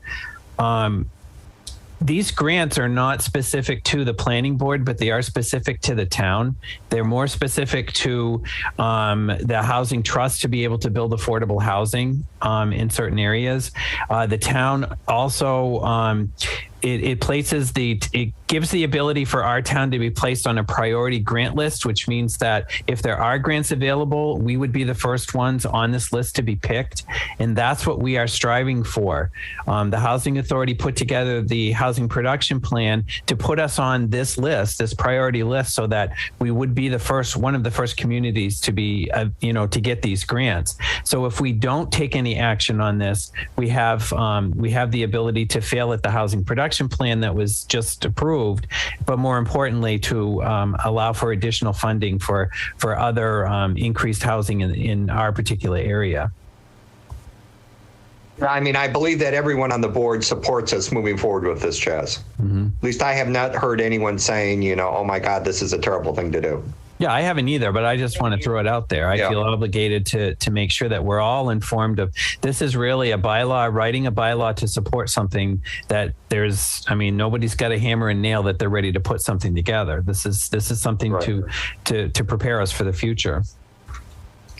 these grants are not specific to the planning board, but they are specific to the town. They're more specific to the housing trust to be able to build affordable housing in certain areas. The town also, it places it gives the ability for our town to be placed on a priority grant list, which means that if there are grants available, we would be the first ones on this list to be picked. And that's what we are striving for. The Housing Authority put together the housing production plan to put us on this list, this priority list, so that we would be the first, one of the first communities to be, to get these grants. So if we don't take any action on this, we have the ability to fail at the housing production plan that was just approved, but more importantly, to allow for additional funding for other increased housing in our particular area. I mean, I believe that everyone on the board supports us moving forward with this, Chaz. Mm-hmm. At least I have not heard anyone saying, oh my God, this is a terrible thing to do. Yeah, I haven't either, but I just want to throw it out there. I feel obligated to make sure that we're all informed of, this is really a bylaw, writing a bylaw to support something that nobody's got a hammer and nail that they're ready to put something together. This is something right. to prepare us for the future.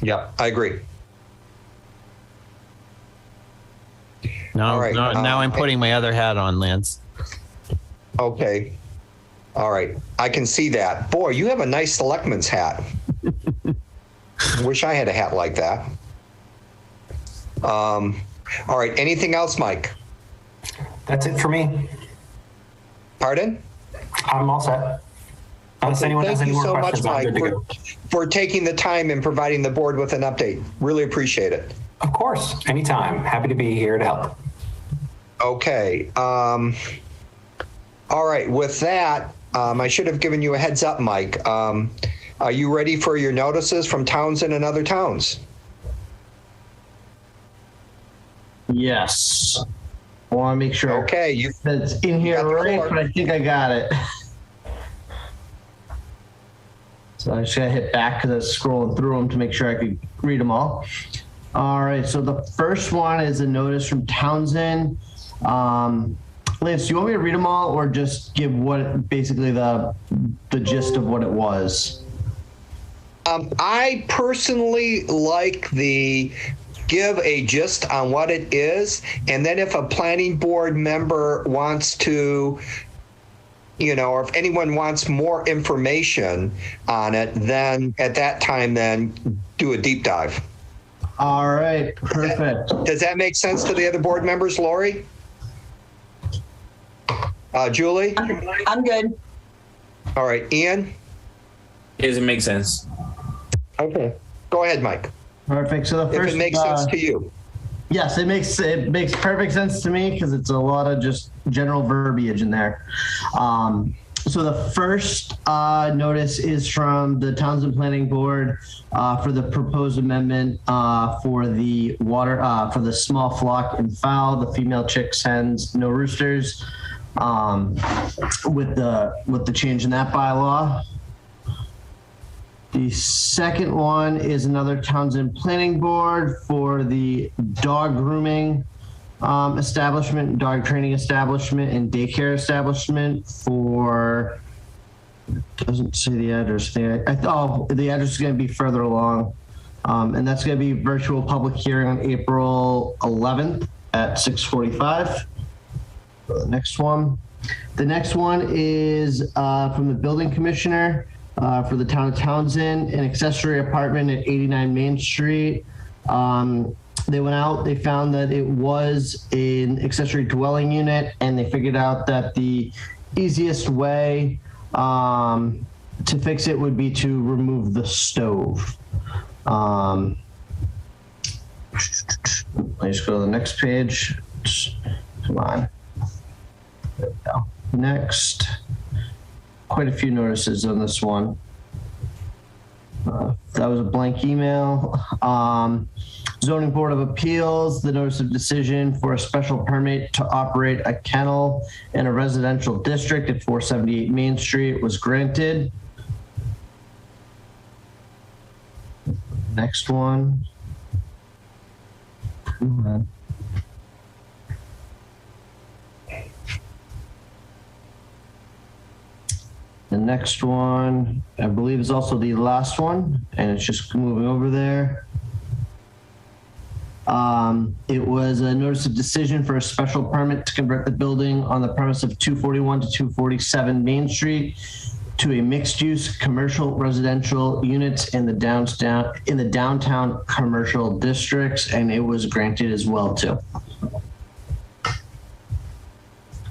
Yeah, I agree. Now I'm putting my other hat on, Lance. Okay. All right. I can see that. Boy, you have a nice selectman's hat. Wish I had a hat like that. All right. Anything else, Mike? That's it for me. Pardon? I'm all set. Unless anyone has any more questions, I'm good to go. For taking the time and providing the board with an update. Really appreciate it. Of course. Anytime. Happy to be here to help. Okay. All right. With that, I should have given you a heads up, Mike. Are you ready for your notices from Townsend and other towns? Yes. I want to make sure. Okay. That's in here right, but I think I got it. So I just got to hit back because I was scrolling through them to make sure I could read them all. All right. So the first one is a notice from Townsend. Lance, do you want me to read them all or just give basically the gist of what it was? I personally like the give a gist on what it is. And then if a planning board member wants to, or if anyone wants more information on it, then at that time, then do a deep dive. All right. Perfect. Does that make sense to the other board members, Lori? Julie? I'm good. All right. Ian? Does it make sense? Okay. Go ahead, Mike. Perfect. So the first, if it makes sense to you. Yes, it makes perfect sense to me because it's a lot of just general verbiage in there. So the first notice is from the Townsend Planning Board for the proposed amendment for the water for the small flock and fowl, the female chicks, hens, no roosters, with the change in that bylaw. The second one is another Townsend Planning Board for the dog grooming establishment, dog training establishment, and daycare establishment for, doesn't say the address there. The address is going to be further along. And that's going to be virtual public hearing on April 11th at 6:45. The next one. The next one is from the building commissioner for the town of Townsend, an accessory apartment at 89 Main Street. They went out, they found that it was an accessory dwelling unit, and they figured out that the easiest way to fix it would be to remove the stove. Let's just go to the next page. Come on. There we go. Next. Quite a few notices on this one. That was a blank email. Zoning Board of Appeals, the notice of decision for a special permit to operate a kennel in a residential district at 478 Main Street was granted. Next one. Come on. The next one, I believe, is also the last one, and it's just moving over there. It was a notice of decision for a special permit to convert the building on the premise of 241 to 247 Main Street to a mixed-use commercial residential units in the downtown commercial districts, and it was granted as well too.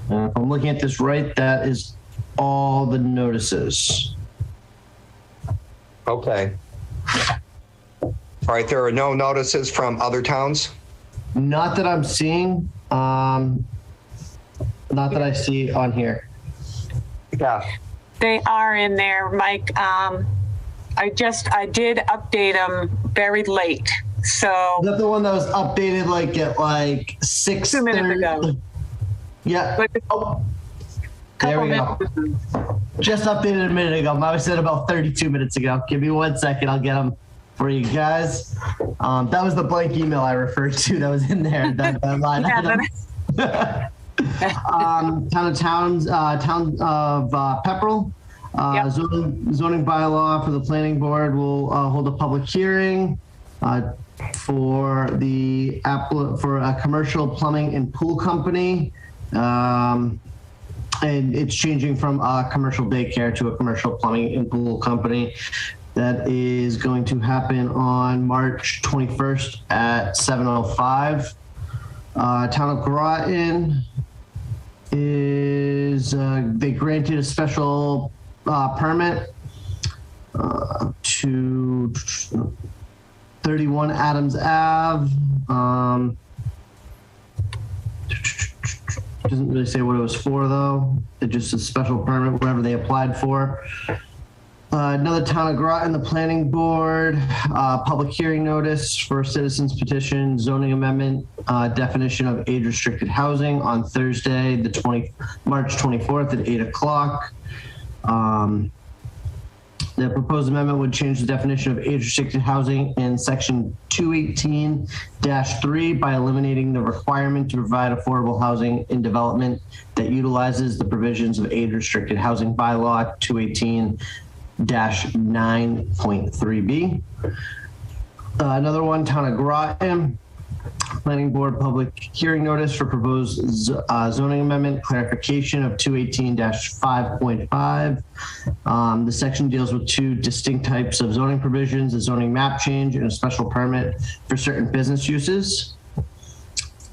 If I'm looking at this right, that is all the notices. Okay. All right, there are no notices from other towns? Not that I'm seeing. Not that I see on here. Yeah. They are in there, Mike. I did update them very late. So Is that the one that was updated like at like 6 2 minutes ago. Yeah. But Oh, there we go. Just updated a minute ago. I was at about 32 minutes ago. Give me 1 second. I'll get them for you guys. That was the blank email I referred to that was in there. That line item. Town of Pepperell. Yep. Zoning bylaw for the planning board will hold a public hearing for a commercial plumbing and pool company. And it's changing from a commercial daycare to a commercial plumbing and pool company. That is going to happen on March 21st at 7:05. Town of Groton is, they granted a special permit to 31 Adams Ave. Doesn't really say what it was for though. It's just a special permit, whatever they applied for. Another Town of Groton, the planning board, public hearing notice for citizens petition, zoning amendment, definition of age restricted housing on Thursday, March 24th at 8 o'clock. The proposed amendment would change the definition of age restricted housing in section 218-3 by eliminating the requirement to provide affordable housing in development that utilizes the provisions of age restricted housing bylaw 218-9.3b. Another one, Town of Groton, planning board public hearing notice for proposed zoning amendment clarification of 218-5.5. The section deals with two distinct types of zoning provisions, a zoning map change and a special permit for certain business uses.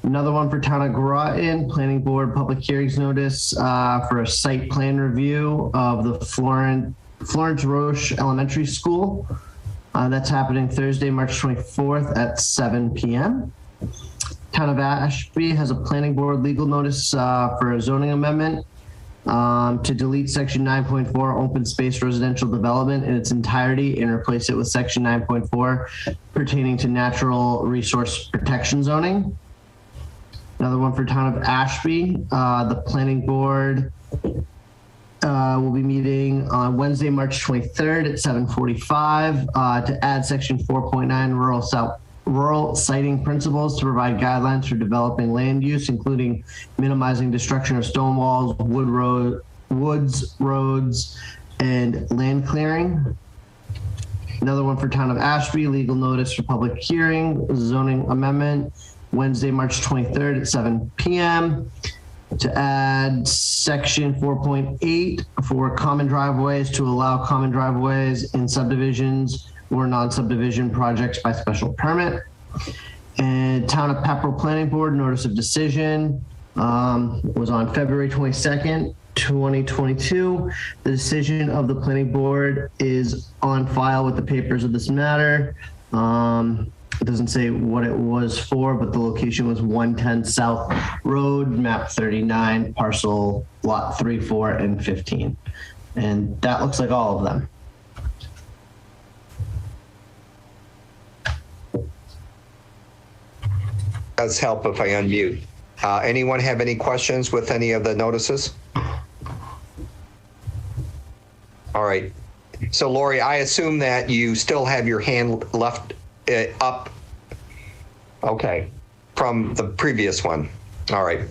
Another one for Town of Groton, planning board public hearings notice for a site plan review of the Florence Roche Elementary School. That's happening Thursday, March 24th at 7 p.m. Town of Ashby has a planning board legal notice for a zoning amendment to delete section 9.4 open space residential development in its entirety and replace it with section 9.4 pertaining to natural resource protection zoning. Another one for Town of Ashby, the planning board will be meeting on Wednesday, March 23rd at 7:45 to add section 4.9 rural siting principles to provide guidelines for developing land use, including minimizing destruction of stone walls, woods, roads, and land clearing. Another one for Town of Ashby, legal notice for public hearing, zoning amendment, Wednesday, March 23rd at 7 p.m. to add section 4.8 for common driveways to allow common driveways in subdivisions or non-subdivision projects by special permit. And Town of Pepperell Planning Board notice of decision was on February 22nd, 2022. The decision of the planning board is on file with the papers of this matter. It doesn't say what it was for, but the location was 110 South Road, map 39, parcel lot 3, 4, and 15. And that looks like all of them. Does help if I unmute. Anyone have any questions with any of the notices? All right. So Lori, I assume that you still have your hand left up. Okay. From the previous one. All right.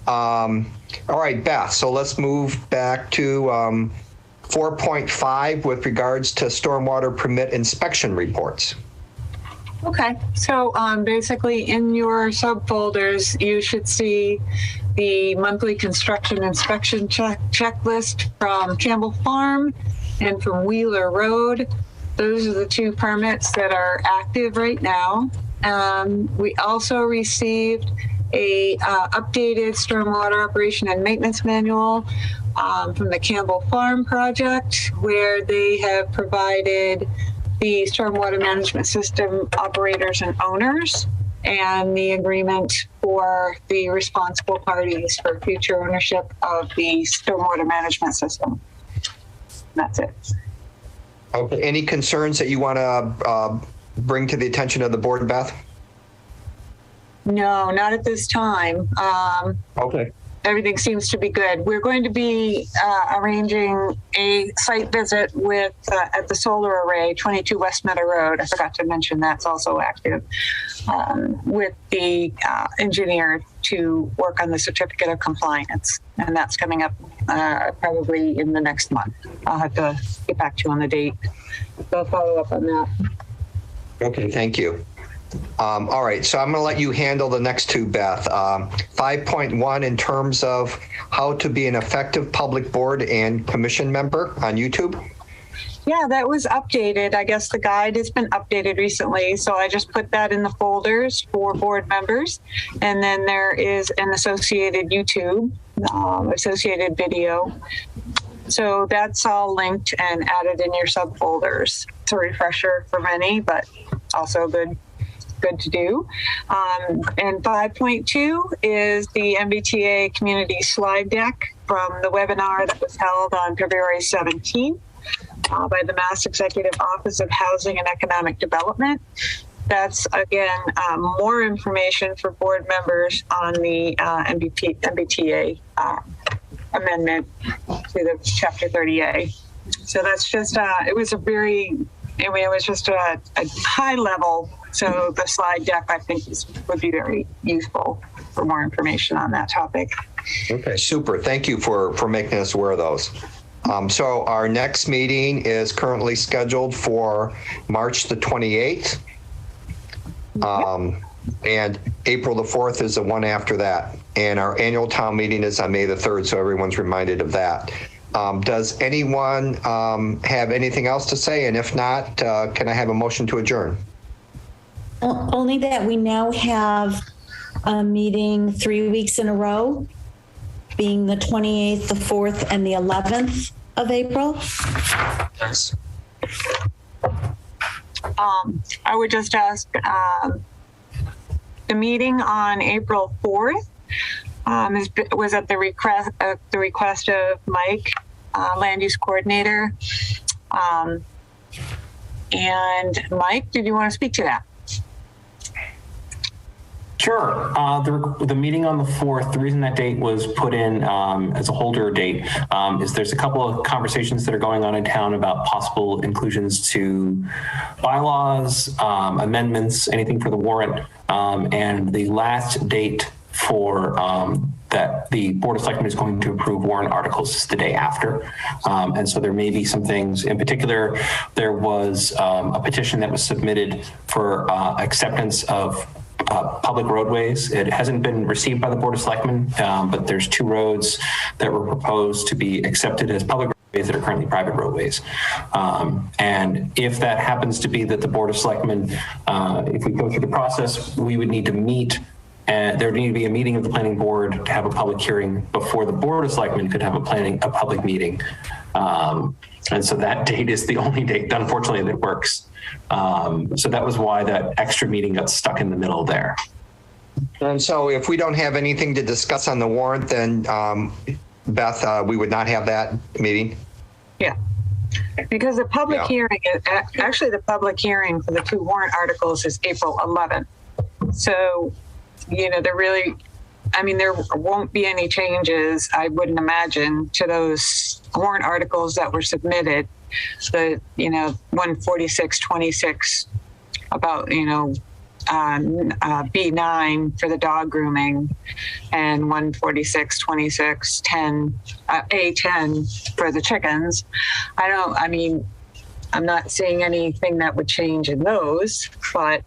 All right, Beth. So let's move back to 4.5 with regards to stormwater permit inspection reports. Okay, so basically in your subfolders, you should see the monthly construction inspection checklist from Campbell Farm and from Wheeler Road. Those are the two permits that are active right now. We also received a updated stormwater operation and maintenance manual from the Campbell Farm project, where they have provided the stormwater management system operators and owners and the agreement for the responsible parties for future ownership of the stormwater management system. That's it. Okay. Any concerns that you want to bring to the attention of the board, Beth? No, not at this time. Okay. Everything seems to be good. We're going to be arranging a site visit with at the solar array, 22 West Meadow Road. I forgot to mention that's also active, with the engineer to work on the certificate of compliance. And that's coming up probably in the next month. I'll have to get back to you on the date. So I'll follow up on that. Okay, thank you. All right, so I'm going to let you handle the next two, Beth. 5.1 in terms of how to be an effective public board and commission member on YouTube. Yeah, that was updated. I guess the guide has been updated recently, so I just put that in the folders for board members. And then there is an associated YouTube, associated video. So that's all linked and added in your subfolders. It's a refresher for many, but also good to do. And 5.2 is the Mbta Communities slide deck from the webinar that was held on February 17th by the Mass Executive Office of Housing and Economic Development. That's, again, more information for board members on the MBTA amendment to the Chapter 30A. So that's just, it was just a high level. So the slide deck, I think, would be very useful for more information on that topic. Okay, super. Thank you for making us aware of those. So our next meeting is currently scheduled for March the 28th. And April the 4th is the one after that. And our annual town meeting is on May the 3rd, so everyone's reminded of that. Does anyone have anything else to say? And if not, can I have a motion to adjourn? Only that we now have a meeting 3 weeks in a row, being the 28th, the 4th, and the 11th of April. Yes. I would just ask, the meeting on April 4th was at the request of Mike, land use coordinator. And Mike, did you want to speak to that? Sure. The meeting on the 4th, the reason that date was put in as a holder date is there's a couple of conversations that are going on in town about possible inclusions to bylaws, amendments, anything for the warrant. And the last date for that the Board of Selectmen is going to approve warrant articles is the day after. And so there may be some things. In particular, there was a petition that was submitted for acceptance of public roadways. It hasn't been received by the Board of Selectmen, but there's 2 roads that were proposed to be accepted as public roadways that are currently private roadways. And if that happens to be that the Board of Selectmen, if we go through the process, we would need to meet, and there would need to be a meeting of the planning board to have a public hearing before the Board of Selectmen could have a public meeting. And so that date is the only date, unfortunately, that works. So that was why that extra meeting got stuck in the middle there. And so if we don't have anything to discuss on the warrant, then Beth, we would not have that meeting? Yeah, because the public hearing, actually the public hearing for the 2 warrant articles is April 11th. So, there won't be any changes, I wouldn't imagine, to those warrant articles that were submitted. The, 14626 about, B9 for the dog grooming and 14626 A10 for the chickens. I'm not seeing anything that would change in those, but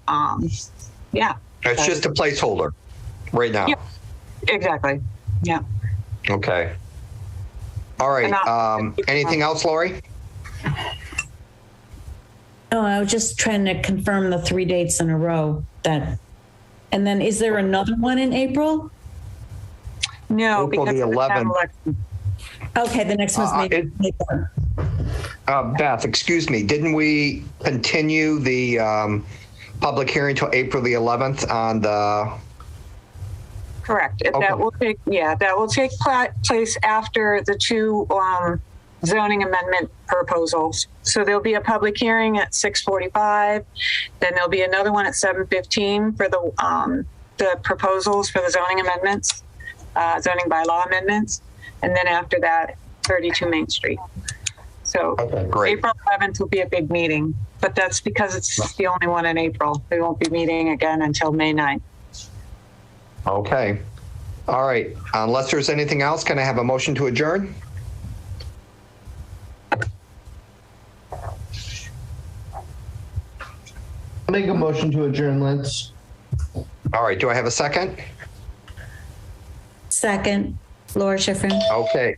yeah. It's just a placeholder right now. Yeah, exactly. Yeah. Okay. All right. Anything else, Lori? No, I was just trying to confirm the 3 dates in a row and then is there another one in April? No, April because the of the town 11th. election. Okay, the next one's maybe. Beth, excuse me. Didn't we continue the public hearing till April the 11th on the? Correct. Okay. That will take place after the two zoning amendment proposals. So there'll be a public hearing at 6:45. Then there'll be another one at 7:15 for the proposals for the zoning amendments, zoning bylaw amendments. And then after that, 32 Main Street. So Okay, great. April 11th will be a big meeting, but that's because it's the only one in April. We won't be meeting again until May 9th. Okay. All right. Unless there's anything else, can I have a motion to adjourn? Make a motion to adjourn, Lance. All right. Do I have a second? Second, Laura Schifrin. Okay.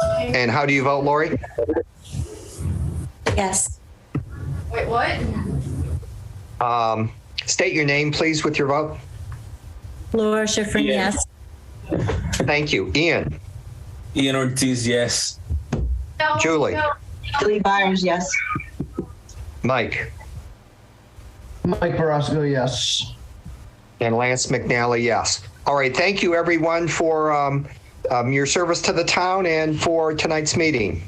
And how do you vote, Lori? Yes. Wait, what? State your name, please, with your vote. Laura Schifrin, Yeah. yes. Thank you. Ian, Ian Ortiz, yes. Julie, Julie Byers, yes. Mike, Mike Barosco, yes. and Lance McNally, yes. All right. Thank you, everyone, for your service to the town and for tonight's meeting.